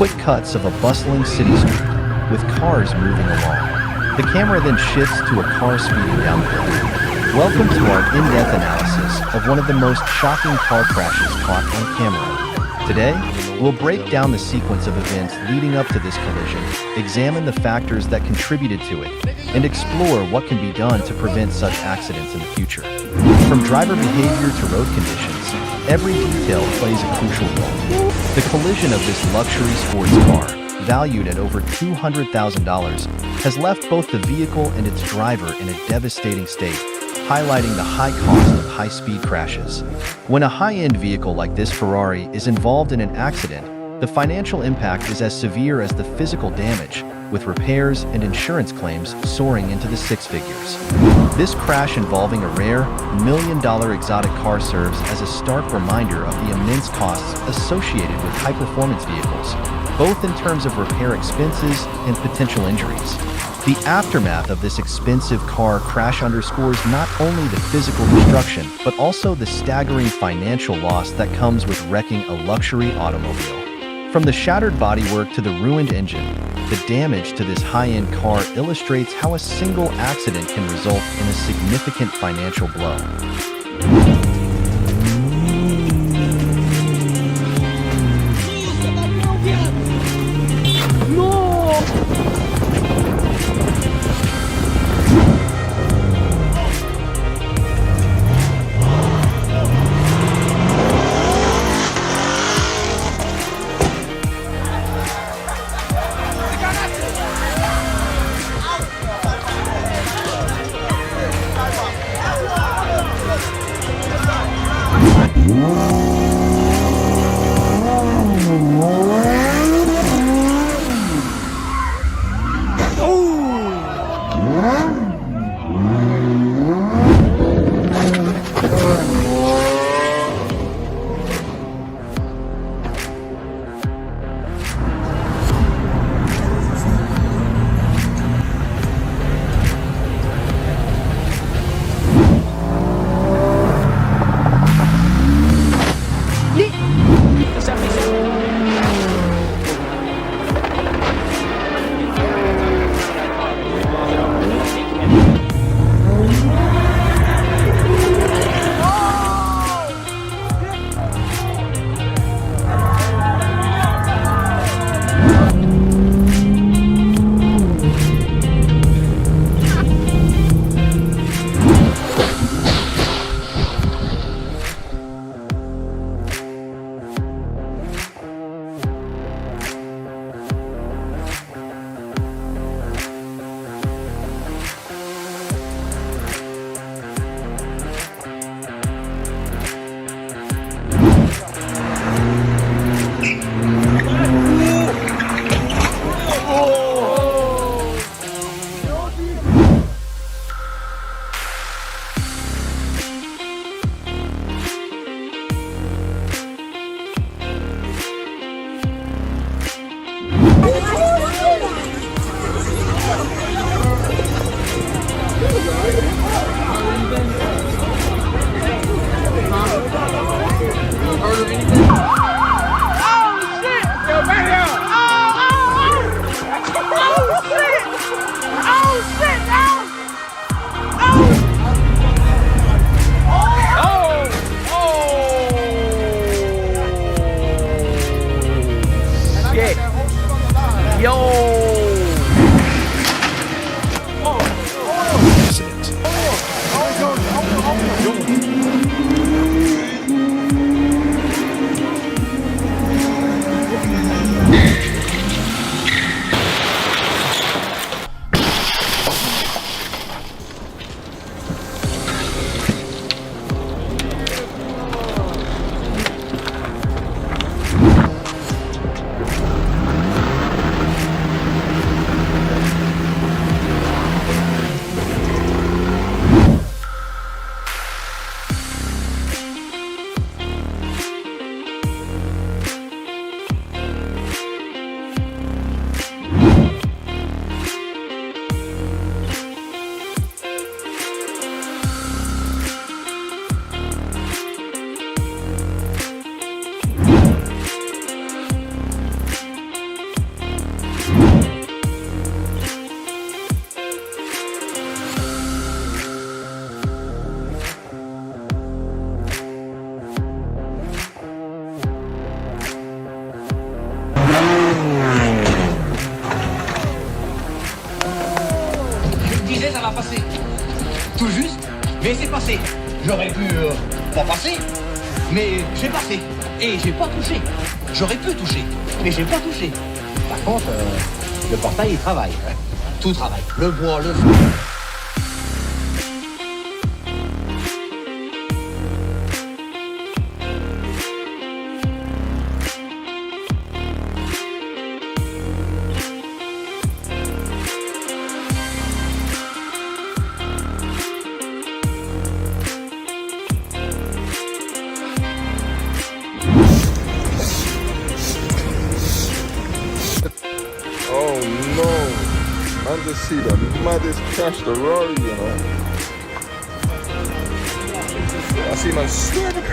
quick cuts of a bustling city street, with cars moving along. The camera then shifts to a car speeding down the road. Welcome to our in-depth analysis of one of the most shocking car crashes caught on camera. Today, we'll break down the sequence of events leading up to this collision, examine the factors that contributed to it, and explore what can be done to prevent such accidents in the future. From driver behavior to road conditions, every detail plays a crucial role. The collision of this luxury sports car, valued at over $200,000, has left both the vehicle and its driver in a devastating state, highlighting the high cost of high-speed crashes. When a high-end vehicle like this Ferrari is involved in an accident, the financial impact is as severe as the physical damage, with repairs and insurance claims soaring into the six figures. This crash involving a rare, million-dollar exotic car serves as a stark reminder of the immense costs associated with high-performance vehicles, both in terms of repair expenses and potential injuries. The aftermath of this expensive car crash underscores not only the physical destruction, but also the staggering financial loss that comes with wrecking a luxury automobile. From the shattered bodywork to the ruined engine, the damage to this high-end car illustrates how a single accident can result in a significant financial blow. disais ça va passer. Tout juste, mais c'est passé. J'aurais pu pas passer, mais j'ai passé. Et j'ai pas touché. J'aurais pu toucher, mais j'ai pas touché. Par contre, le portail il travaille. Tout travaille. Le bois, le feu. Oh no, man just see the maddest crash the Rory, you know. I see man staring.